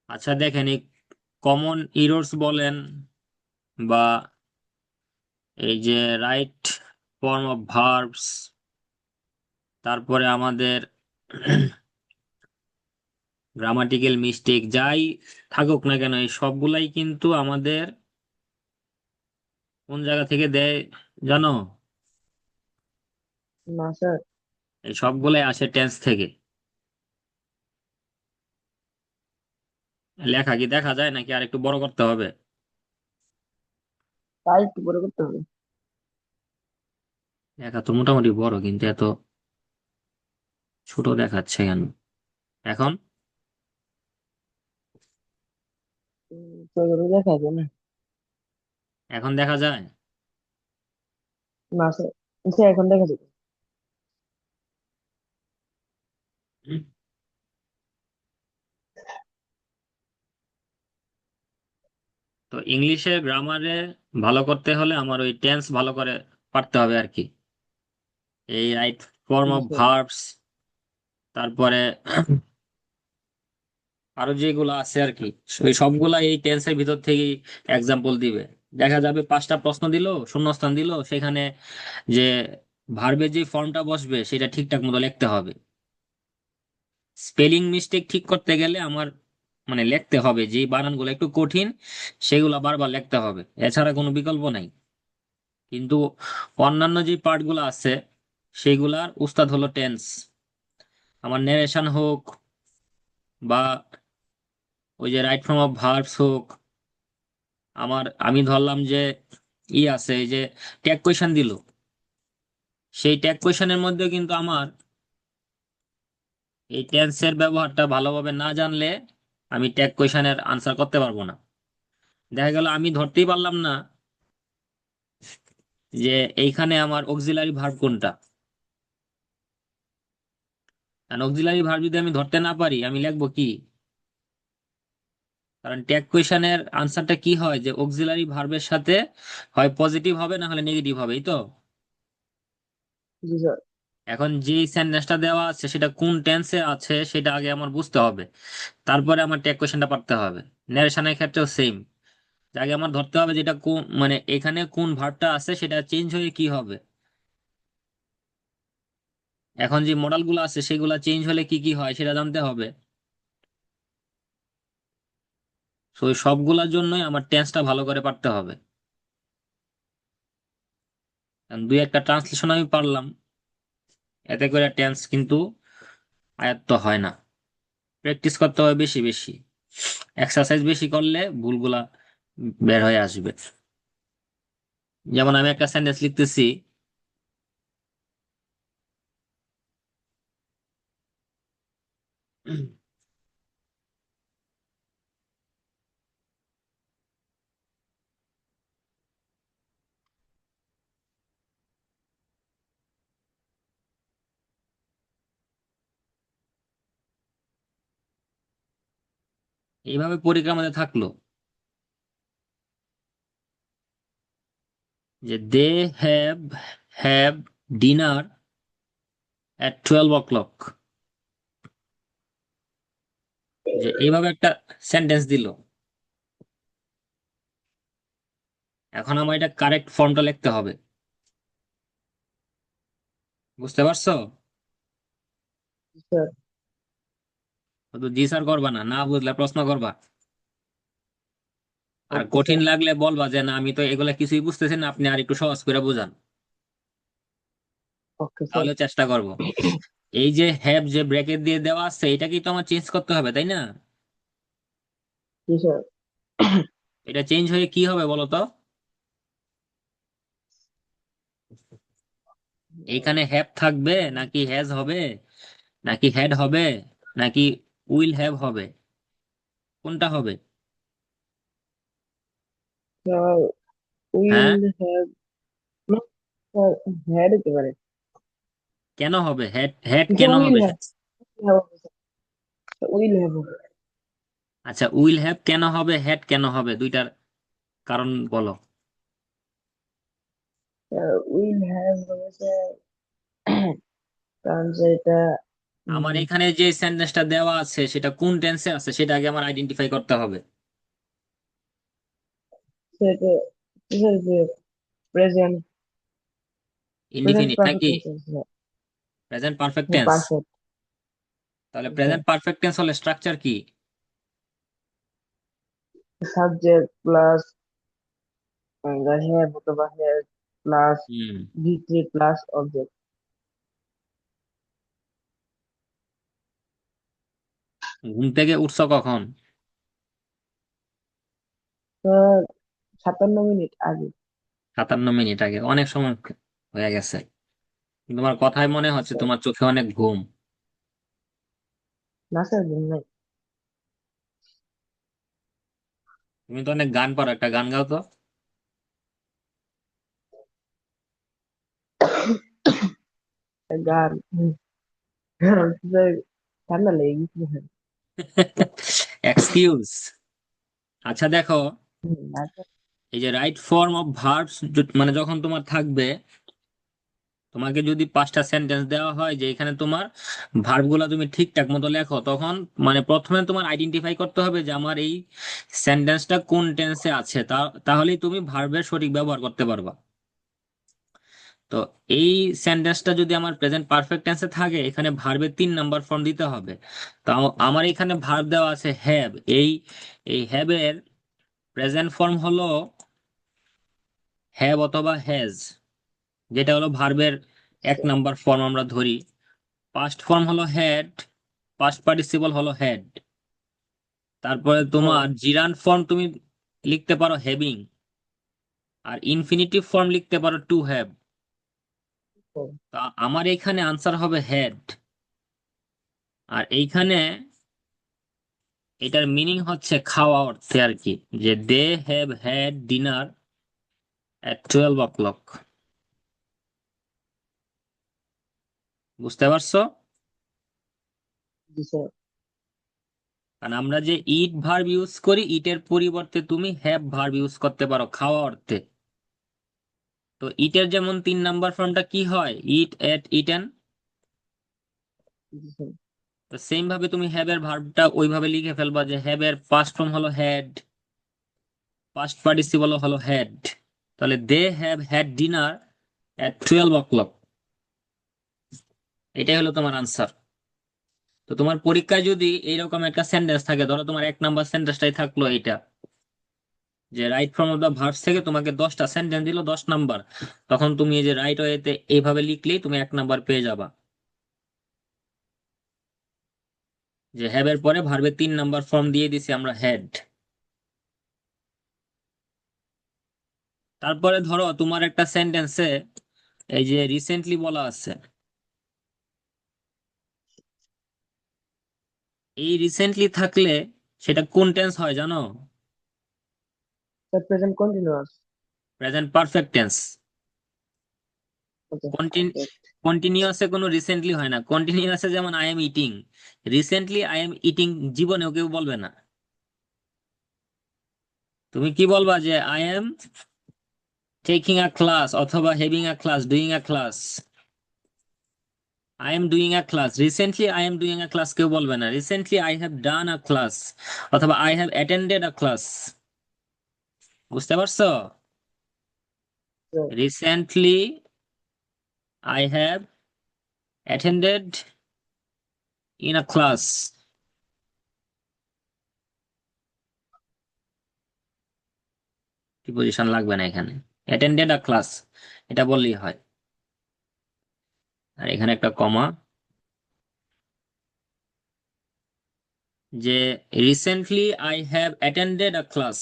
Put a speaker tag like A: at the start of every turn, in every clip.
A: আচ্ছা দেখেন, এই কমন ইরর্স বলেন বা এই যে রাইট ফর্ম অফ ভার্বস, তারপরে আমাদের গ্রামাটিক্যাল মিস্টেক, যাই থাকুক না কেন, এই সবগুলাই কিন্তু আমাদের কোন জায়গা থেকে দেয় জানো?
B: না স্যার।
A: এই সবগুলাই আসে টেন্স থেকে। লেখা কি দেখা যায় নাকি আর একটু বড় করতে হবে?
B: তাই একটু পরে করতে হবে।
A: লেখা তো মোটামুটি বড়, কিন্তু এত ছোট দেখাচ্ছে কেন এখন?
B: তো এগুলো দেখা যাবে না।
A: এখন দেখা যায়?
B: না স্যার, স্যার এখন দেখা যাবে।
A: হুম। তো ইংলিশে গ্রামারে ভালো করতে হলে আমার ওই টেন্স ভালো করে পারতে হবে আর কি। এই right form
B: G
A: of
B: sir.
A: Verbs, তারপরে আরো যেগুলো আছে আর কি, ওই সবগুলা এই টেন্সের ভিতর থেকেই এক্সাম্পল দিবে। দেখা যাবে 5টা প্রশ্ন দিল, শূন্যস্থান দিল, সেখানে যে ভার্বের যে ফর্মটা বসবে সেটা ঠিকঠাক মতো লিখতে হবে। স্পেলিং মিস্টেক ঠিক করতে গেলে আমার মানে লিখতে হবে যে বানানগুলো একটু কঠিন, সেগুলো বারবার লিখতে হবে, এছাড়া কোনো বিকল্প নাই। কিন্তু অন্যান্য যে পার্টগুলো আছে সেগুলার উস্তাদ হলো টেন্স। আমার নেরেশন হোক বা ওই যে রাইট ফর্ম অফ ভার্বস হোক, আমি ধরলাম যে আছে এই যে ট্যাগ কোয়েশন দিল, সেই ট্যাগ কোয়েশনের মধ্যে কিন্তু আমার এই টেন্সের ব্যবহারটা ভালোভাবে না জানলে আমি ট্যাগ কোয়েশনের আনসার করতে পারবো না। দেখা গেল আমি ধরতেই পারলাম না যে এইখানে আমার অক্সিলারি ভার্ব কোনটা। কারণ অক্সিলারি ভার্ব যদি আমি ধরতে না পারি আমি লিখবো কি? কারণ ট্যাগ কোয়েশনের আনসারটা কি হয় যে অক্সিলারি ভার্বের সাথে হয় পজিটিভ হবে না হলে নেগেটিভ হবে, এই তো।
B: জি স্যার।
A: এখন যে সেন্টেন্সটা দেওয়া আছে সেটা কোন টেন্সে আছে সেটা আগে আমার বুঝতে হবে, তারপরে আমার ট্যাগ কোয়েশনটা পারতে হবে। নারেশনের ক্ষেত্রেও সেম, আগে আমার ধরতে হবে যেটা কোন, মানে এখানে কোন ভার্বটা আছে সেটা চেঞ্জ হয়ে কি হবে। এখন যে মডেল গুলো আছে সেগুলা চেঞ্জ হলে কি কি হয় সেটা জানতে হবে। তো ওই সবগুলোর জন্যই আমার টেন্সটা ভালো করে পারতে হবে। কারণ দুই একটা ট্রান্সলেশন আমি পারলাম, এতে করে টেন্স কিন্তু আয়ত্ত হয় না। প্র্যাকটিস করতে হবে বেশি বেশি, এক্সারসাইজ বেশি করলে ভুলগুলা বের হয়ে আসবে। যেমন আমি একটা সেন্টেন্স লিখতেছি, এইভাবে পরীক্ষার মধ্যে থাকলো যে they have have dinner at 12 o'clock, যে এইভাবে একটা সেন্টেন্স দিল। এখন আমার এটা কারেক্ট ফর্মটা লিখতে হবে, বুঝতে পারছো?
B: জি স্যার।
A: শুধু জি স্যার করবা না, না বুঝলে প্রশ্ন করবা। আর
B: ওকে
A: কঠিন
B: স্যার।
A: লাগলে বলবা যে না আমি তো এগুলা কিছুই বুঝতেছি না, আপনি আর একটু সহজ করে বুঝান,
B: ওকে স্যার।
A: তাহলে চেষ্টা করব। এই যে হ্যাভ যে ব্র্যাকেট দিয়ে দেওয়া আছে এটাকেই তো আমার চেঞ্জ করতে হবে, তাই না?
B: জি স্যার।
A: এটা চেঞ্জ হয়ে কি হবে বলো তো? এইখানে হ্যাভ থাকবে নাকি হ্যাজ হবে, নাকি হ্যাড হবে, নাকি উইল হ্যাভ হবে, কোনটা হবে?
B: স্যার
A: হ্যাঁ,
B: উইল হ্যাভ, স্যার হ্যাড হতে পারে।
A: কেন হবে হ্যাড, হ্যাড
B: স্যার
A: কেন
B: উইল
A: হবে?
B: হ্যাভ, উইল হ্যাভ হবে।
A: আচ্ছা, উইল হ্যাভ কেন হবে, হ্যাড কেন হবে, দুইটার কারণ বলো।
B: স্যার উইল হ্যাভ হবে স্যার, কারণ স্যার এটা
A: আমার এখানে যে সেন্টেন্সটা দেওয়া আছে সেটা কোন টেন্সে আছে সেটা আগে আমার আইডেন্টিফাই করতে হবে।
B: সেটা সেটা প্রেজেন্ট প্রেজেন্ট
A: ইনডিফিনিট
B: পারফেক্ট
A: নাকি
B: টেন্স।
A: প্রেজেন্ট পারফেক্ট
B: হ্যাঁ,
A: টেন্স?
B: পারফেক্ট।
A: তাহলে
B: হ্যাঁ,
A: প্রেজেন্ট পারফেক্ট টেন্স হলে স্ট্রাকচার কি?
B: সাবজেক্ট প্লাস the have অথবা have plus
A: hmm.
B: V3 plus object.
A: ঘুম থেকে উঠছো কখন?
B: 57 মিনিট আগে।
A: 57 মিনিট আগে, অনেক সময় হয়ে গেছে। তোমার কথায় মনে হচ্ছে
B: স্যার,
A: তোমার চোখে অনেক ঘুম।
B: না স্যার, ঘুম নাই।
A: তুমি তো অনেক গান পারো, একটা গান গাও তো।
B: গান গান স্যার, ঠান্ডা লেগে গেছে স্যার।
A: এক্সকিউজ। আচ্ছা দেখো,
B: না স্যার।
A: এই যে রাইট ফর্ম অফ ভার্বস, মানে যখন তোমার থাকবে, তোমাকে যদি 5টা সেন্টেন্স দেওয়া হয় যে এখানে তোমার ভার্ব গুলা তুমি ঠিকঠাক মতো লেখো, তখন মানে প্রথমে তোমার আইডেন্টিফাই করতে হবে যে আমার এই সেন্টেন্সটা কোন টেন্সে আছে, তাহলেই তুমি ভার্বের সঠিক ব্যবহার করতে পারবা। তো এই সেন্টেন্সটা যদি আমার প্রেজেন্ট পারফেক্ট টেন্সে থাকে, এখানে ভার্বের 3 নাম্বার ফর্ম দিতে হবে। তো আমার এখানে ভার্ব দেওয়া আছে হ্যাভ। এই এই হ্যাভের প্রেজেন্ট ফর্ম হলো হ্যাভ অথবা হ্যাজ, যেটা হলো ভার্বের 1 নাম্বার ফর্ম আমরা ধরি। পাস্ট ফর্ম হলো হ্যাড, পাস্ট পার্টিসিপল হলো হ্যাড। তারপরে তোমার জিরান্ট ফর্ম তুমি লিখতে পারো হ্যাভিং, আর ইনফিনিটিভ ফর্ম লিখতে পারো টু হ্যাভ। তা আমার এখানে আনসার হবে হ্যাড। আর এইখানে এটার মিনিং হচ্ছে খাওয়া অর্থে আর কি, যে they have had dinner at 12 o'clock। বুঝতে পারছো?
B: জি স্যার।
A: কারণ আমরা যে ইট ভার্ব ইউজ করি, ইটের পরিবর্তে তুমি হ্যাভ ভার্ব ইউজ করতে পারো খাওয়া অর্থে। তো ইটের যেমন 3 নাম্বার ফর্মটা কি হয়, ইট এট ইটেন।
B: জি স্যার।
A: তো সেম ভাবে তুমি হ্যাভ এর ভার্বটা ওইভাবে লিখে ফেলবা যে হ্যাভ এর পাস্ট ফর্ম হলো হ্যাড, পাস্ট পার্টিসিপল হলো হ্যাড। তাহলে they have had dinner at 12 o'clock। এটাই হলো তোমার আনসার। তো তোমার পরীক্ষায় যদি এইরকম একটা সেন্টেন্স থাকে, ধরো তোমার 1 নাম্বার সেন্টেন্সটাই থাকলো এইটা, যে right form of the verbs থেকে তোমাকে 10টা সেন্টেন্স দিল 10 নাম্বার, তখন তুমি এই যে রাইট ওয়েতে এইভাবে লিখলেই তুমি 1 নাম্বার পেয়ে যাবা। যে হ্যাভ এর পরে ভার্বের 3 নাম্বার ফর্ম দিয়ে দিছি আমরা হ্যাড। তারপরে ধরো তোমার একটা সেন্টেন্সে এই যে রিসেন্টলি বলা আছে, এই রিসেন্টলি থাকলে সেটা কোন টেন্স হয় জানো?
B: Sir, present continuous.
A: Present perfect tense.
B: Okay.
A: কন্টিনিউয়াসে কোনো রিসেন্টলি হয় না। কন্টিনিউয়াসে যেমন I am eating, recently I am eating জীবনেও কেউ বলবে না। তুমি কি বলবা যে I am taking a class অথবা having a class, doing a class. I am doing a class, recently I am doing a class কেউ বলবে না। Recently I have done a class অথবা I have attended a class. বুঝতে পারছো? Recently I have attended in a class. Preposition লাগবে না এখানে, attended আ class এটা বললেই হয়। আর এখানে একটা কমা, যে recently I have attended a class,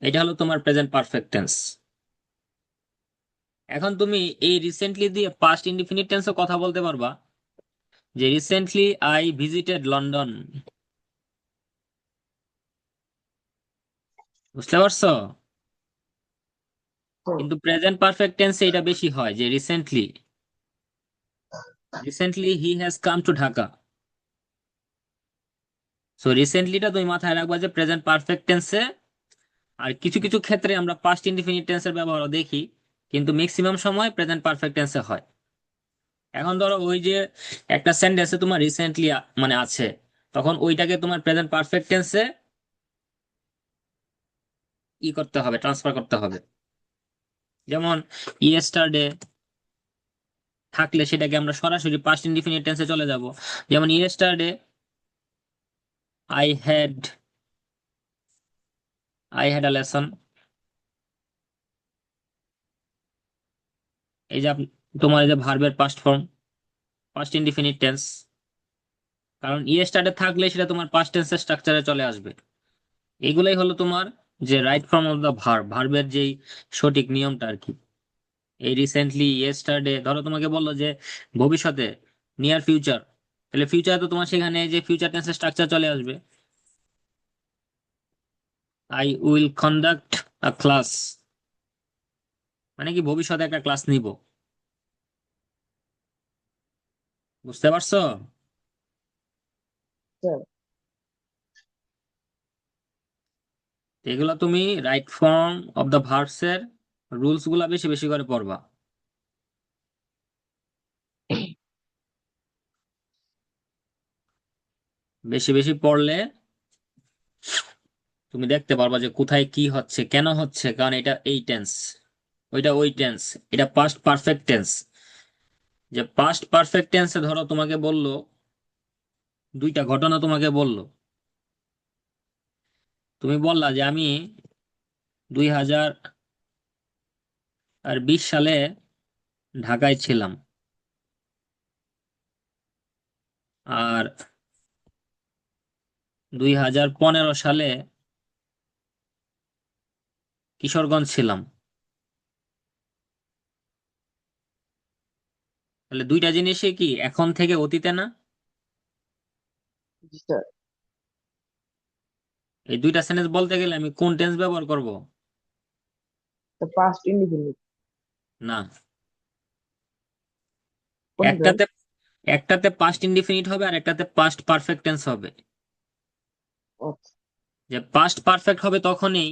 A: এটা হলো তোমার প্রেজেন্ট পারফেক্ট টেন্স। এখন তুমি এই রিসেন্টলি দিয়ে পাস্ট ইনডিফিনিট টেন্সও কথা বলতে পারবা, যে রিসেন্টলি আই ভিজিটেড লন্ডন। বুঝতে পারছো? কিন্তু প্রেজেন্ট পারফেক্ট টেন্সে এটা বেশি হয়, যে recently recently he has come to Dhaka. So রিসেন্টলিটা তুমি মাথায় রাখবা যে প্রেজেন্ট পারফেক্ট টেন্সে। আর কিছু কিছু ক্ষেত্রে আমরা পাস্ট ইনডিফিনিট টেন্সের ব্যবহারও দেখি, কিন্তু ম্যাক্সিমাম সময় প্রেজেন্ট পারফেক্ট টেন্সে হয়। এখন ধরো ওই যে একটা সেন্টেন্সে তোমার রিসেন্টলি মানে আছে, তখন ওইটাকে তোমার প্রেজেন্ট পারফেক্ট টেন্সে ই করতে হবে, ট্রান্সফার করতে হবে। যেমন ইয়েস্টারডে থাকলে সেটাকে আমরা সরাসরি পাস্ট ইনডিফিনিট টেন্সে চলে যাব। যেমন yesterday I had I had a lesson. এই যে তোমার এই যে ভার্বের past form, past indefinite tense, কারণ ইয়েস্টারডে থাকলে সেটা তোমার পাস্ট টেন্সের স্ট্রাকচারে চলে আসবে। এগুলাই হলো তোমার যে right form of the verb, ভার্বের যেই সঠিক নিয়মটা আর কি। এই রিসেন্টলি, ইয়েস্টারডে, ধরো তোমাকে বললো যে ভবিষ্যতে, নিয়ার ফিউচার, তাহলে ফিউচার তো তোমার সেখানে যে ফিউচার টেন্সের স্ট্রাকচার চলে আসবে। I will conduct a class, মানে কি ভবিষ্যতে একটা ক্লাস নিব। বুঝতে পারছো?
B: স্যার।
A: এগুলো তুমি right form of the verbs এর রুলস গুলা বেশি বেশি করে পড়বা। বেশি বেশি পড়লে তুমি দেখতে পারবা যে কোথায় কি হচ্ছে, কেন হচ্ছে, কারণ এটা এই টেন্স, ওইটা ওই টেন্স, এটা পাস্ট পারফেক্ট টেন্স। যে পাস্ট পারফেক্ট টেন্সে ধরো তোমাকে বললো, দুইটা ঘটনা তোমাকে বললো, তুমি বললা যে আমি 2020 সালে ঢাকায় ছিলাম, আর 2015 সালে কিশোরগঞ্জ ছিলাম। তাহলে দুইটা জিনিসই কি এখন থেকে অতীতে না?
B: জি স্যার।
A: এই দুইটা সেন্টেন্স বলতে গেলে আমি কোন টেন্স ব্যবহার করব?
B: তো পাস্ট ইনডিফিনিট
A: না,
B: কোনটা দেন?
A: একটাতে একটাতে পাস্ট ইনডিফিনিট হবে আর একটাতে পাস্ট পারফেক্ট টেন্স হবে।
B: আচ্ছা।
A: যে পাস্ট পারফেক্ট হবে তখনই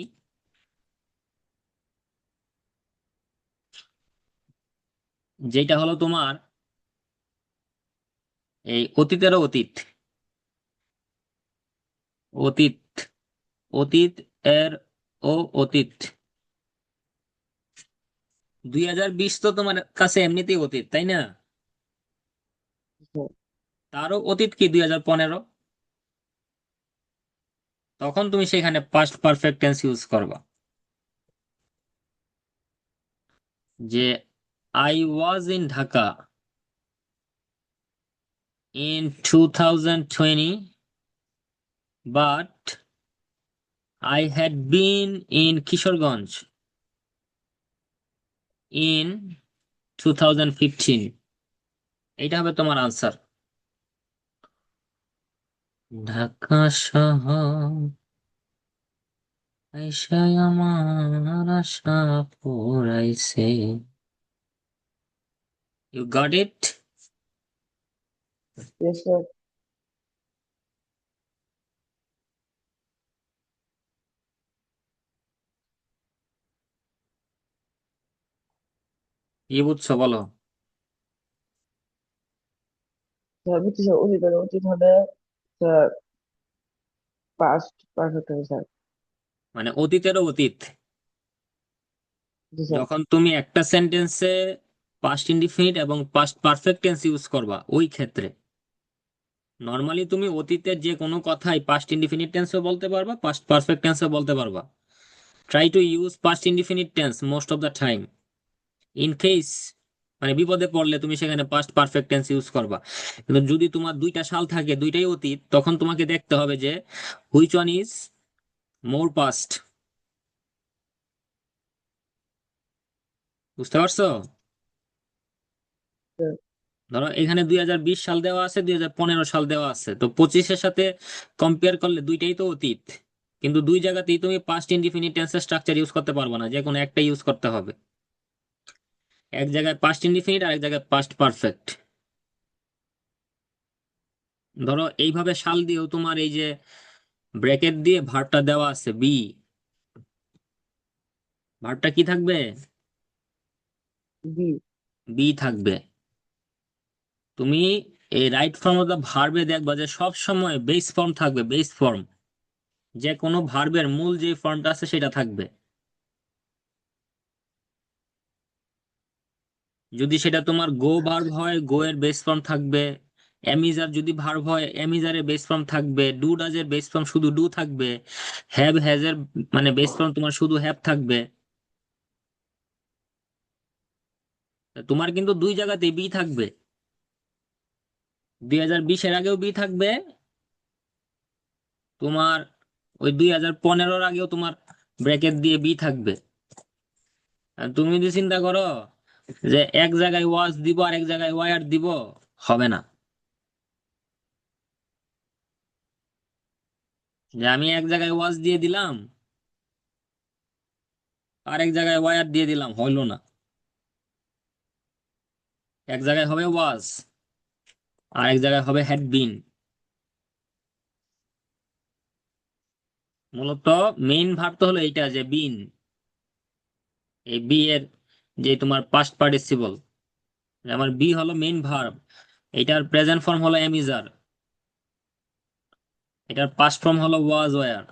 A: যেটা হলো তোমার এই অতীতেরও অতীত, অতীত, অতীত এর ও অতীত। 2020 তো তোমার কাছে এমনিতেই অতীত, তাই না?
B: জি স্যার।
A: তারও অতীত কি 2015, তখন তুমি সেখানে পাস্ট পারফেক্ট টেন্স ইউজ করবা। যে I was in Dhaka in 2020 but I had been in Kishoreganj in 2015। এইটা হবে তোমার আনসার। ঢাকা শহর আইসায় আমার আশা পুরাইছে। You got it?
B: Yes sir.
A: কি বুঝছো বলো?
B: স্যার বুঝছি স্যার, অতীত আর অতীত হলে স্যার পাস্ট পারফেক্ট হবে স্যার।
A: মানে অতীতেরও অতীত।
B: জি স্যার।
A: যখন তুমি একটা সেন্টেন্সে পাস্ট ইনডিফিনিট এবং পাস্ট পারফেক্ট টেন্স ইউজ করবা, ওই ক্ষেত্রে নর্মালি তুমি অতীতের যে কোনো কথাই পাস্ট ইনডিফিনিট টেন্সও বলতে পারবা, পাস্ট পারফেক্ট টেন্সও বলতে পারবা। Try to use past indefinite tense most of the time. In case মানে বিপদে পড়লে তুমি সেখানে পাস্ট পারফেক্ট টেন্স ইউজ করবা। কিন্তু যদি তোমার দুইটা সাল থাকে, দুইটাই অতীত, তখন তোমাকে দেখতে হবে যে which one is more past. বুঝতে পারছো?
B: স্যার।
A: ধরো এখানে 2020 সাল দেওয়া আছে, 2015 সাল দেওয়া আছে, তো 25-এর সাথে কম্পেয়ার করলে দুইটাই তো অতীত। কিন্তু দুই জায়গাতেই তুমি পাস্ট ইনডিফিনিট টেন্সের স্ট্রাকচার ইউজ করতে পারবে না, যে কোনো একটা ইউজ করতে হবে। এক জায়গায় পাস্ট ইনডিফিনিট আর এক জায়গায় পাস্ট পারফেক্ট। ধরো এইভাবে সাল দিয়েও তোমার এই যে ব্র্যাকেট দিয়ে ভার্বটা দেওয়া আছে বি, ভার্বটা কি থাকবে?
B: বি।
A: বি থাকবে। তুমি এই রাইট ফর্ম অফ দ্য ভার্বে দেখবা যে সব সময় বেস ফর্ম থাকবে, বেস ফর্ম, যে কোনো ভার্বের মূল যে ফর্মটা আছে সেটা থাকবে। যদি সেটা তোমার গো ভার্ব হয়, গো এর বেস ফর্ম থাকবে। অ্যামিজার যদি ভার্ব হয়, অ্যামিজারের বেস ফর্ম থাকবে। ডু ডাজ এর বেস ফর্ম শুধু ডু থাকবে। হ্যাভ হ্যাজ এর মানে বেস ফর্ম তোমার শুধু হ্যাভ থাকবে। তোমার কিন্তু দুই জায়গাতেই বি থাকবে। 2020-এর আগেও বি থাকবে, তোমার ওই 2015-এর আগেও তোমার ব্র্যাকেট দিয়ে বি থাকবে। আর তুমি যদি চিন্তা করো যে এক জায়গায় ওয়াজ দিব আর এক জায়গায় ওয়ার দিব, হবে না। যে আমি এক জায়গায় ওয়াজ দিয়ে দিলাম আর এক জায়গায় ওয়ার দিয়ে দিলাম, হইলো না। এক জায়গায় হবে ওয়াজ আর এক জায়গায় হবে হ্যাড বিন। মূলত মেইন ভার্ব তো হলো এইটা যে বিন, এই বি এর যে তোমার পাস্ট পার্টিসিপল। আমার বি হলো মেইন ভার্ব, এটার প্রেজেন্ট ফর্ম হলো এমিজার, এটার পাস্ট ফর্ম হলো ওয়াজ ওয়ার,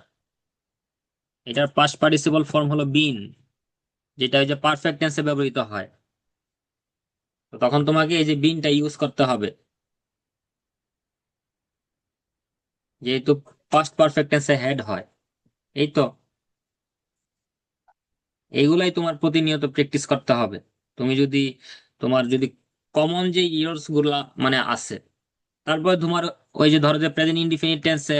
A: এটার পাস্ট পার্টিসিপল ফর্ম হলো বিন, যেটা ওই যে পারফেক্ট টেন্সে ব্যবহৃত হয়। তো তখন তোমাকে এই যে বিনটা ইউজ করতে হবে, যেহেতু পাস্ট পারফেক্ট টেন্সে হেড হয়। এই তো, এইগুলাই তোমার প্রতিনিয়ত প্র্যাকটিস করতে হবে। তুমি যদি, তোমার যদি কমন যে ইয়ার্স গুলা মানে আছে, তারপরে তোমার ওই যে ধরো যে প্রেজেন্ট ইনডিফিনিট টেন্সে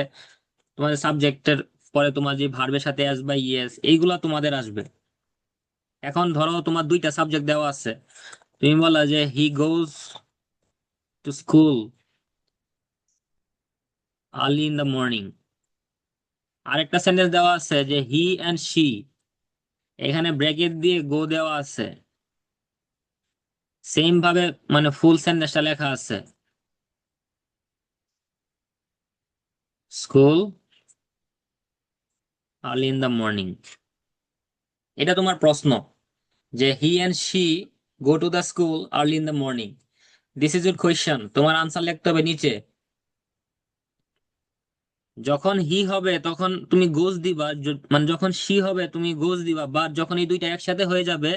A: তোমাদের সাবজেক্টের পরে তোমার যে ভার্বের সাথে এস বা ইএস এইগুলা তোমাদের আসবে। এখন ধরো তোমার দুইটা সাবজেক্ট দেওয়া আছে, তুমি বলা যে he goes to school early in the morning. আরেকটা সেন্টেন্স দেওয়া আছে যে হি অ্যান্ড শি, এখানে ব্র্যাকেট দিয়ে গো দেওয়া আছে। সেম ভাবে মানে ফুল সেন্টেন্সটা লেখা আছে, school early in the morning. এটা তোমার প্রশ্ন যে he and she go to the school early in the morning. This is your question, তোমার আনসার লিখতে হবে নিচে। যখন হি হবে তখন তুমি গোজ দিবা, মানে যখন শি হবে তুমি গোজ দিবা, বা যখন এই দুইটা একসাথে হয়ে যাবে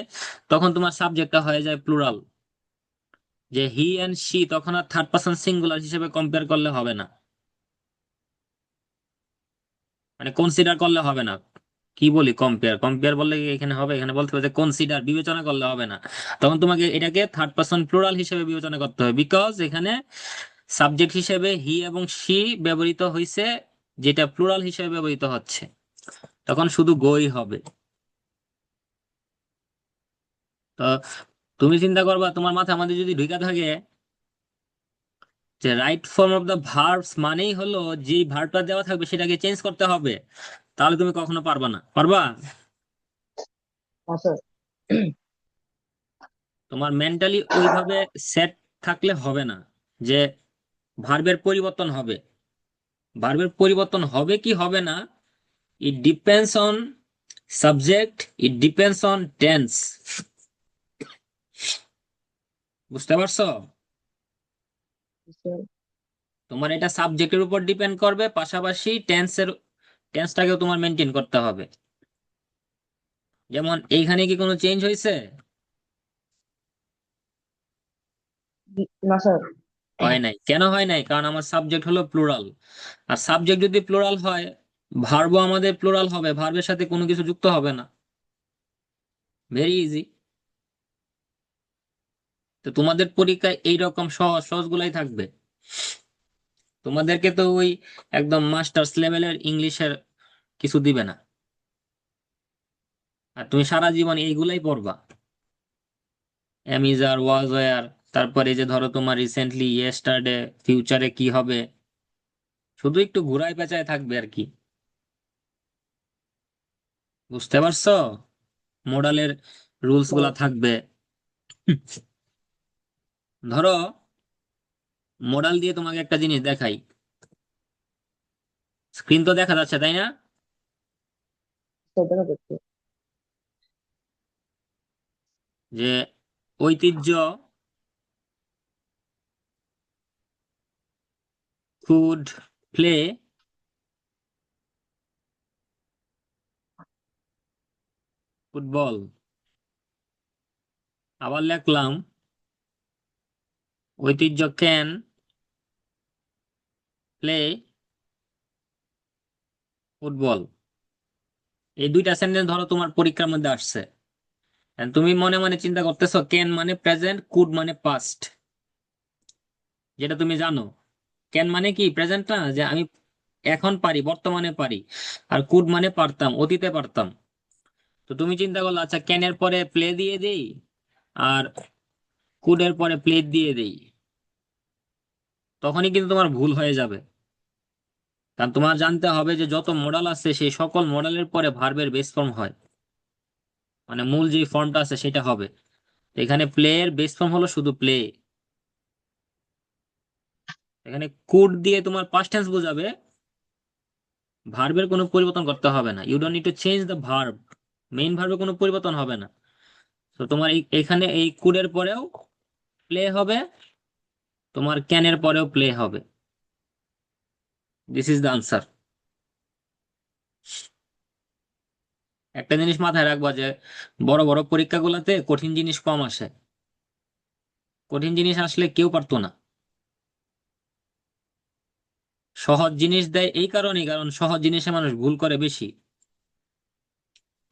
A: তখন তোমার সাবজেক্টটা হয়ে যায় প্লুরাল। যে হি অ্যান্ড শি তখন আর থার্ড পারসন সিঙ্গুলার হিসেবে কম্পেয়ার করলে হবে না, মানে কনসিডার করলে হবে না। কি বলি, কম্পেয়ার কম্পেয়ার বললে কি এখানে হবে? এখানে বলতে হবে যে কনসিডার, বিবেচনা করলে হবে না। তখন তোমাকে এটাকে থার্ড পারসন প্লুরাল হিসেবে বিবেচনা করতে হবে, বিকজ এখানে সাবজেক্ট হিসেবে হি এবং শি ব্যবহৃত হয়েছে, যেটা প্লুরাল হিসেবে ব্যবহৃত হচ্ছে, তখন শুধু গোই হবে। তো তুমি চিন্তা করবা, তোমার মাথার মধ্যে যদি ঢুকে থাকে যে right form of the verbs মানেই হলো যে ভার্বটা দেওয়া থাকবে সেটাকে চেঞ্জ করতে হবে, তাহলে তুমি কখনো পারবা না। পারবা?
B: হ্যাঁ স্যার।
A: তোমার মেন্টালি ওইভাবে সেট থাকলে হবে না যে ভার্বের পরিবর্তন হবে। ভার্বের পরিবর্তন হবে কি হবে না, it depends on subject, it depends on tense. বুঝতে পারছো?
B: স্যার,
A: তোমার এটা সাবজেক্টের উপর ডিপেন্ড করবে, পাশাপাশি টেন্সটাকেও তোমার মেনটেন করতে হবে। যেমন এইখানে কি কোনো চেঞ্জ হয়েছে?
B: না স্যার।
A: হয় নাই। কেন হয় নাই? কারণ আমার সাবজেক্ট হলো প্লুরাল। আর সাবজেক্ট যদি প্লুরাল হয়, ভার্বও আমাদের প্লুরাল হবে, ভার্বের সাথে কোনো কিছু যুক্ত হবে না। Very easy. তো তোমাদের পরীক্ষায় এইরকম সহজ সহজ গুলাই থাকবে। তোমাদেরকে তো ওই একদম মাস্টার্স লেভেলের ইংলিশের কিছু দিবে না, আর তুমি সারা জীবন এইগুলাই পড়বা, অ্যামিজার, ওয়াজ ওয়্যার, তারপরে এই যে ধরো তোমার রিসেন্টলি, ইয়েস্টারডে, ফিউচারে কি হবে, শুধু একটু ঘুরায় পেঁচায় থাকবে আর কি। বুঝতে পারছো? মোডালের রুলস
B: স্যার,
A: গুলা থাকবে। ধরো মোডাল দিয়ে তোমাকে একটা জিনিস দেখাই, স্ক্রিন তো দেখা যাচ্ছে তাই না?
B: স্যার দেখা যাচ্ছে।
A: যে ঐতিহ্য, কুড প্লে ফুটবল। আবার লিখলাম ঐতিহ্য ক্যান প্লে ফুটবল। এই দুইটা সেন্টেন্স ধরো তোমার পরীক্ষার মধ্যে আসছে, and তুমি মনে মনে চিন্তা করতেছো ক্যান মানে প্রেজেন্ট, কুড মানে পাস্ট, যেটা তুমি জানো। ক্যান মানে কি প্রেজেন্ট না, যে আমি এখন পারি, বর্তমানে পারি। আর কুড মানে পারতাম, অতীতে পারতাম। তো তুমি চিন্তা করলো আচ্ছা ক্যানের পরে প্লে দিয়ে দেই আর কুডের পরে প্লেট দিয়ে দেই, তখনই কিন্তু তোমার ভুল হয়ে যাবে। কারণ তোমার জানতে হবে যে যত মডেল আছে সেই সকল মডেলের পরে ভার্বের বেস ফর্ম হয়, মানে মূল যে ফর্মটা আছে সেটা হবে। তো এখানে প্লে এর বেস ফর্ম হলো শুধু প্লে। এখানে কুড দিয়ে তোমার পাস্ট টেন্স বোঝাবে, ভার্বের কোনো পরিবর্তন করতে হবে না। You don't need to change the verb, main ভার্বের কোনো পরিবর্তন হবে না। তো তোমার এখানে এই কুডের পরেও প্লে হবে, তোমার ক্যানের পরেও প্লে হবে। This is the answer. একটা জিনিস মাথায় রাখবা যে বড় বড় পরীক্ষাগুলোতে কঠিন জিনিস কম আসে। কঠিন জিনিস আসলে কেউ পারতো না। সহজ জিনিস দেয় এই কারণেই, কারণ সহজ জিনিসে মানুষ ভুল করে বেশি।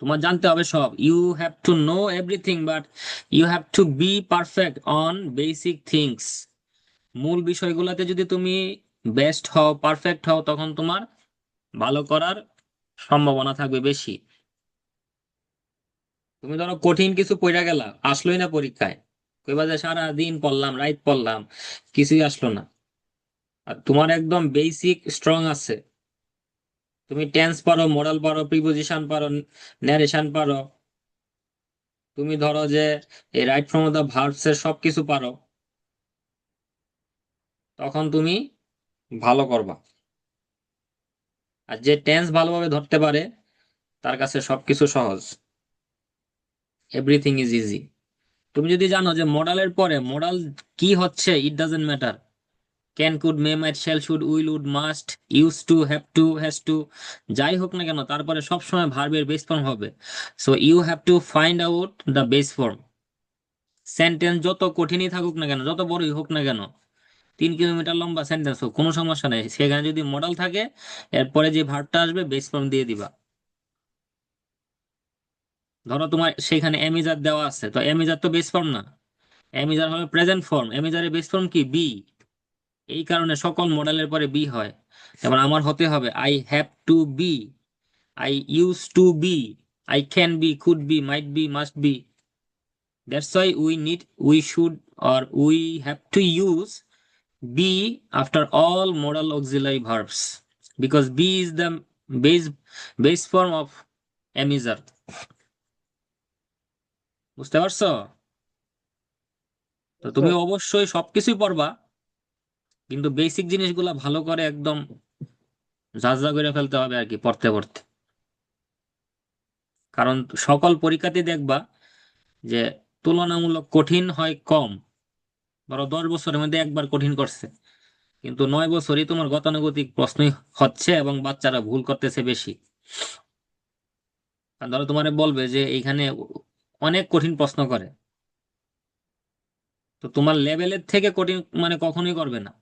A: তোমার জানতে হবে সব, you have to know everything but you have to be perfect on basic things. মূল বিষয়গুলোতে যদি তুমি বেস্ট হও, পারফেক্ট হও, তখন তোমার ভালো করার সম্ভাবনা থাকবে বেশি। তুমি ধরো কঠিন কিছু পড়া গেলা, আসলোই না পরীক্ষায়, কইবা যে সারা দিন পড়লাম, রাত পড়লাম, কিছুই আসলো না। আর তোমার একদম বেসিক স্ট্রং আছে, তুমি টেন্স পারো, মডাল পারো, প্রিপোজিশন পারো, ন্যারেশন পারো, তুমি ধরো যে এই রাইট ফ্রম দা ভার্বস এর সবকিছু পারো, তখন তুমি ভালো করবা। আর যে টেন্স ভালোভাবে ধরতে পারে তার কাছে সবকিছু সহজ, এভরিথিং ইজ ইজি। তুমি যদি জানো যে মডালের পরে মডাল কি হচ্ছে, it doesn't matter. Can, could, may, might, shall, should, will, would, must, use to, have to, has to, যাই হোক না কেন তারপরে সবসময় ভার্বের বেস ফর্ম হবে। So you have to find out the base form. Sentence যত কঠিনই থাকুক না কেন, যত বড়ই হোক না কেন, 3 কিলোমিটার লম্বা সেন্টেন্স হোক, কোনো সমস্যা নেই, সেখানে যদি মডাল থাকে এরপরে যে ভার্বটা আসবে বেস ফর্ম দিয়ে দিবা। ধরো তোমার সেখানে এমিজার দেওয়া আছে, তো এমিজার তো বেস ফর্ম না, এমিজার হবে প্রেজেন্ট ফর্ম, এমিজারের বেস ফর্ম কি বি। এই কারণে সকল মডেলের পরে বি হয়। যেমন আমার হতে হবে I have to be, I use to be, I can be, could be, might be, must be. That's why we need, we should, or we have to use be after all modal auxiliary verbs because be is the base base form of amizar. বুঝতে পারছো? তো তুমি
B: sir
A: অবশ্যই সবকিছুই পড়বা, কিন্তু basic জিনিসগুলা ভালো করে একদম ঝাঁঝরা করে ফেলতে হবে আর কি, পড়তে পড়তে। কারণ সকল পরীক্ষাতেই দেখবা যে তুলনামূলক কঠিন হয় কম। ধরো 10 বছরের মধ্যে একবার কঠিন করছে, কিন্তু 9 বছরই তোমার গতানুগতিক প্রশ্নই হচ্ছে এবং বাচ্চারা ভুল করতেছে বেশি। আর ধরো তোমারে বলবে যে এইখানে অনেক কঠিন প্রশ্ন করে, তো তোমার লেভেলের থেকে কঠিন মানে কখনোই করবে না।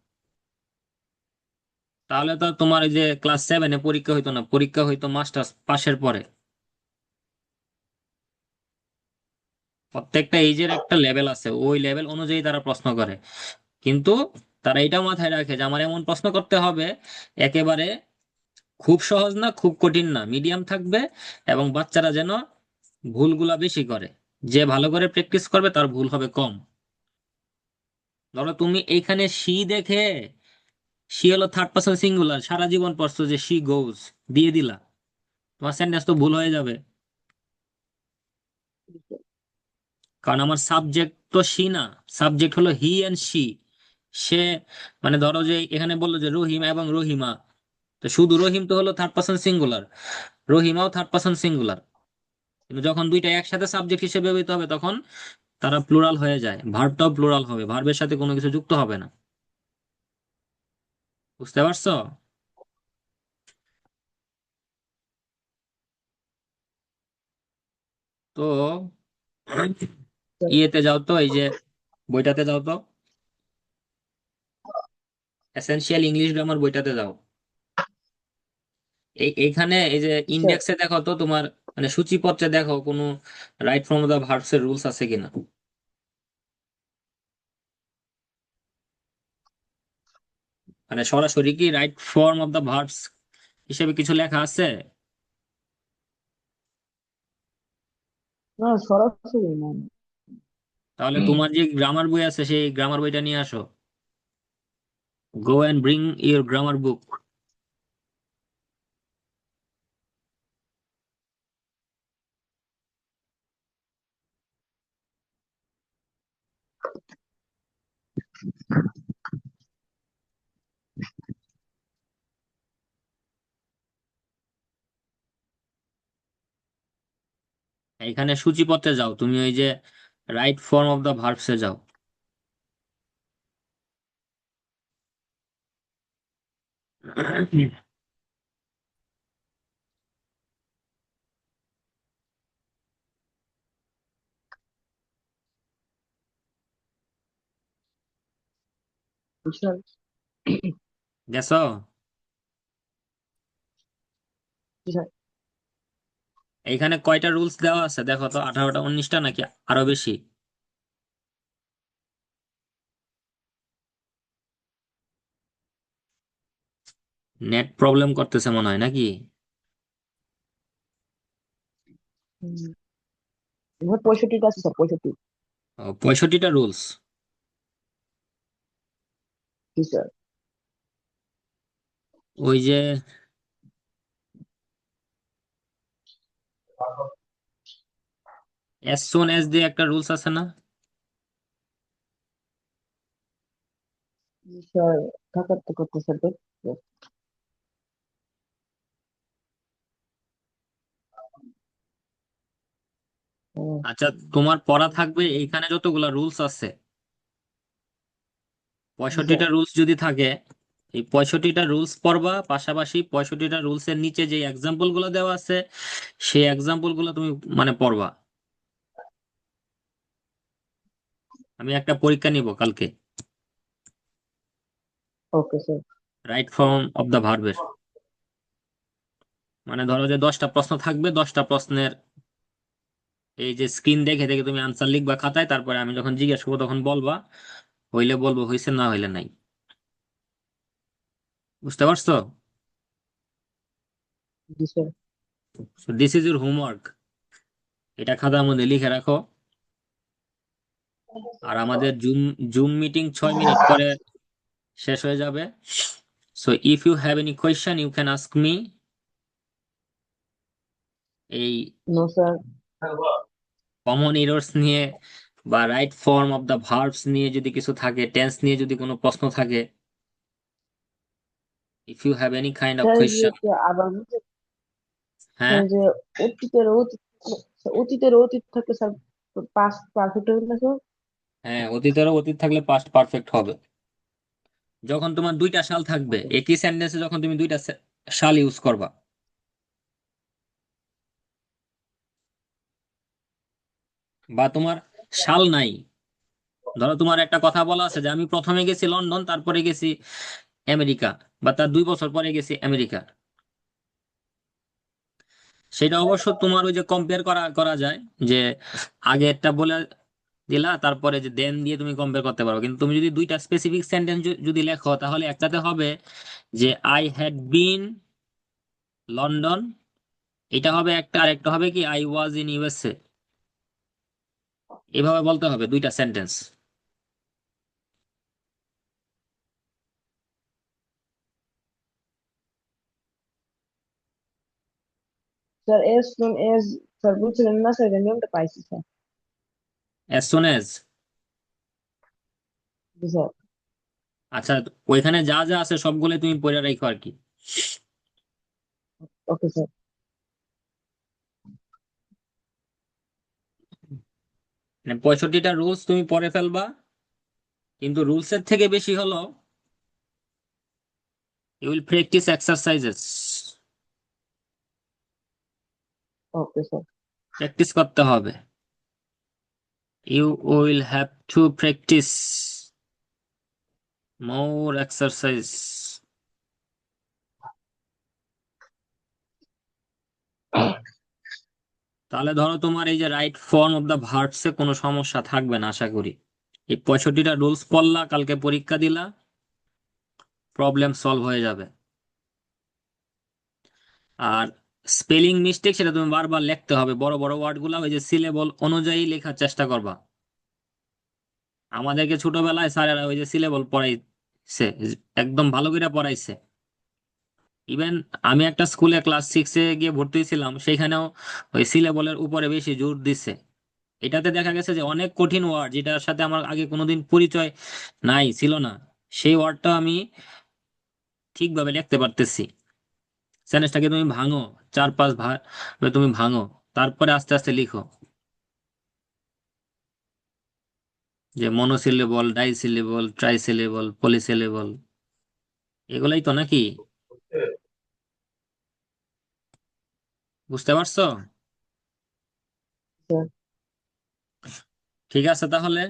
A: তাহলে তো তোমার এই যে ক্লাস 7-এ পরীক্ষা হইতো না, পরীক্ষা হইতো মাস্টার্স পাশের পরে। প্রত্যেকটা এইজের একটা লেভেল আছে, ওই লেভেল অনুযায়ী তারা প্রশ্ন করে। কিন্তু তারা এটাও মাথায় রাখে যে আমার এমন প্রশ্ন করতে হবে একেবারে খুব সহজ না, খুব কঠিন না, মিডিয়াম থাকবে, এবং বাচ্চারা যেন ভুলগুলা বেশি করে। যে ভালো করে প্র্যাকটিস করবে তার ভুল হবে কম। ধরো তুমি এইখানে সি দেখে, সি হলো থার্ড পার্সন সিঙ্গুলার, সারা জীবন পড়ছো যে সি গোজ দিয়ে দিলা, তোমার সেন্টেন্স তো ভুল হয়ে যাবে। কারণ আমার সাবজেক্ট তো সি না, সাবজেক্ট হলো হি অ্যান্ড সি। সে মানে ধরো যে এখানে বললো যে রহিম এবং রহিমা, তো শুধু রহিম তো হলো থার্ড পার্সন সিঙ্গুলার, রহিমাও থার্ড পার্সন সিঙ্গুলার। কিন্তু যখন দুইটা একসাথে সাবজেক্ট হিসেবে ব্যবহৃত হবে তখন তারা প্লুরাল হয়ে যায়, ভার্বটাও প্লুরাল হবে, ভার্বের সাথে কোনো কিছু যুক্ত হবে না। বুঝতে পারছো? তো
B: স্যার
A: ইয়েতে যাও তো, এই যে বইটাতে যাও তো, এসেনশিয়াল ইংলিশ গ্রামার বইটাতে যাও। এইখানে এই যে
B: স্যার
A: ইন্ডেক্সে দেখো তো তোমার, মানে সূচিপত্রে দেখো কোনো রাইট ফ্রম দা ভার্বস এর রুলস আছে কিনা। মানে সরাসরি কি right form of the verbs হিসেবে কিছু লেখা আছে?
B: না, সরাসরি না।
A: তাহলে তোমার যে গ্রামার বই আছে সেই গ্রামার বইটা নিয়ে আসো। Go and bring your grammar book. এখানে সূচিপত্রে যাও তুমি, ওই যে রাইট ফর্ম অফ দা ভার্বসে যাও।
B: জি স্যার।
A: গেছো?
B: জি স্যার।
A: এইখানে কয়টা রুলস দেওয়া আছে দেখো তো, 18টা 19টা নাকি আরো বেশি? নেট প্রবলেম করতেছে মনে হয় নাকি?
B: হুম, এবার 65টা আছে স্যার, 65।
A: 65টা রুলস?
B: জি স্যার।
A: ওই যে অ্যাজ সুন অ্যাজ দিয়ে একটা রুলস আছে না?
B: জি স্যার, থাকার তো করতে স্যার তো। ও,
A: আচ্ছা, তোমার পড়া থাকবে এইখানে যতগুলা রুলস আছে,
B: জি স্যার।
A: 65টা রুলস যদি থাকে, এই 65টা রুলস পড়বা, পাশাপাশি 65টা রুলস এর নিচে যে এক্সাম্পল গুলো দেওয়া আছে সেই এক্সাম্পল গুলো তুমি মানে পড়বা। আমি একটা পরীক্ষা নিব কালকে,
B: okay sir.
A: Right form of the ভার্বের। মানে ধরো যে 10টা প্রশ্ন থাকবে, 10টা প্রশ্নের এই যে স্ক্রিন দেখে দেখে তুমি আনসার লিখবা খাতায়, তারপরে আমি যখন জিজ্ঞেস করবো তখন বলবা, হইলে বলবো হইছে, না হইলে নাই। বুঝতে পারছো?
B: জি sir.
A: This is your homework. এটা খাতার মধ্যে লিখে রাখো। আর আমাদের জুম জুম মিটিং 6 মিনিট পরে শেষ হয়ে যাবে। So if you have any question you can ask me. এই
B: নো স্যার।
A: কমন এরর্স নিয়ে বা right form of the verbs নিয়ে যদি কিছু থাকে, টেন্স নিয়ে যদি কোনো প্রশ্ন থাকে, if you have any kind of
B: sir এই যে
A: কোয়েশ্চেন।
B: যে আবার বলতে,
A: হ্যাঁ,
B: স্যার যে অতীতের অতীত, অতীতের অতীত থাকে স্যার, পাস্ট পারফেক্ট হবে না স্যার?
A: হ্যাঁ, অতীতেরও অতীত থাকলে পাস্ট পারফেক্ট হবে। যখন তোমার দুইটা সাল থাকবে একই সেন্টেন্সে, যখন তুমি দুইটা সাল ইউজ করবা, বা তোমার সাল নাই, ধরো তোমার একটা কথা বলা আছে যে আমি প্রথমে গেছি লন্ডন, তারপরে গেছি আমেরিকা, বা তার 2 বছর পরে গেছি আমেরিকা। সেটা অবশ্য তোমার ওই যে কম্পেয়ার করা করা যায়, যে আগে একটা বলে দিলা, তারপরে যে দেন দিয়ে তুমি কম্পেয়ার করতে পারো। কিন্তু তুমি যদি দুইটা স্পেসিফিক সেন্টেন্স যদি লেখো, তাহলে একটাতে হবে যে আই হ্যাড বিন লন্ডন, এটা হবে একটা, আর একটা হবে কি আই ওয়াজ ইন ইউএসএ। এভাবে বলতে হবে দুইটা sentence.
B: Sir as noon as, sir বুঝছিলেন না স্যার, এই নিয়মটা পাইছি স্যার।
A: As soon as.
B: জি স্যার।
A: আচ্ছা, ওইখানে যা যা আছে সবগুলো তুমি পড়ে রাখো আর কি।
B: Okay sir.
A: মানে 65টা রুলস তুমি পড়ে ফেলবা, কিন্তু রুলসের থেকে বেশি হলো you will practice exercises.
B: Okay sir.
A: Practice করতে হবে। You will have to practice more exercise. তাহলে ধরো তোমার এই যে right form of the verbs এ কোনো সমস্যা থাকবে না আশা করি। এই 65টা রুলস পড়লা, কালকে পরীক্ষা দিলা, প্রবলেম সলভ হয়ে যাবে। আর স্পেলিং মিস্টেক সেটা তুমি বারবার লিখতে হবে, বড় বড় ওয়ার্ড গুলা ওই যে সিলেবল অনুযায়ী লেখার চেষ্টা করবা। আমাদেরকে ছোটবেলায় স্যারেরা ওই যে সিলেবল পড়াইছে, একদম ভালো করে পড়াইছে। ইভেন আমি একটা স্কুলে ক্লাস 6-এ গিয়ে ভর্তি ছিলাম, সেখানেও ওই সিলেবলের উপরে বেশি জোর দিচ্ছে। এটাতে দেখা গেছে যে অনেক কঠিন ওয়ার্ড যেটার সাথে আমার আগে কোনোদিন পরিচয় নাই, ছিল না, সেই ওয়ার্ডটা আমি ঠিকভাবে লিখতে পারতেছি। সেন্টেন্সটাকে তুমি ভাঙো, 4-5 ভাবে তুমি ভাঙো, তারপরে আস্তে আস্তে লিখো। যে মনোসিলেবল, ডাইসিলেবল, ট্রাইসিলেবল, পলিসিলেবল, এগুলাই তো নাকি? বুঝতে পারছো?
B: স্যার।
A: ঠিক আছে তাহলে,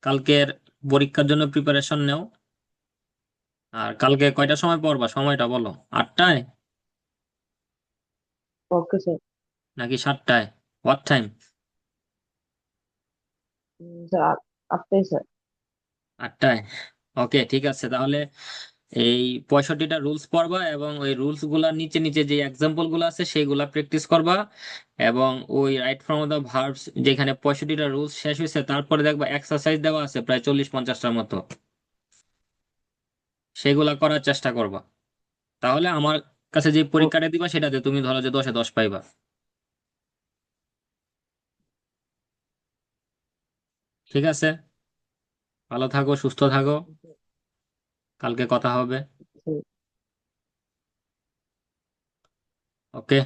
A: কালকের পরীক্ষার জন্য প্রিপারেশন নেও। আর কালকে কয়টার সময় পড়বা, সময়টা বলো। 8টায়
B: ওকে স্যার।
A: নাকি 7টায়? What time?
B: স্যার 8টায় স্যার।
A: 8টায়। ওকে, ঠিক আছে তাহলে। এই 65টা রুলস পড়বা এবং ওই রুলস গুলার নিচে নিচে যে এক্সাম্পল গুলো আছে সেইগুলা প্র্যাকটিস করবা। এবং ওই রাইট ফ্রম দ্য ভার্বস যেখানে 65টা রুলস শেষ হয়েছে তারপরে দেখবা এক্সারসাইজ দেওয়া আছে প্রায় 40-50টার মতো, সেগুলা করার চেষ্টা করবা। তাহলে আমার কাছে যে
B: ও-
A: পরীক্ষাটা দিবা সেটাতে তুমি ধরো যে 10-এ 10 পাইবা। ঠিক আছে, ভালো থাকো, সুস্থ থাকো, কালকে কথা হবে।
B: স্যার।
A: ওকে।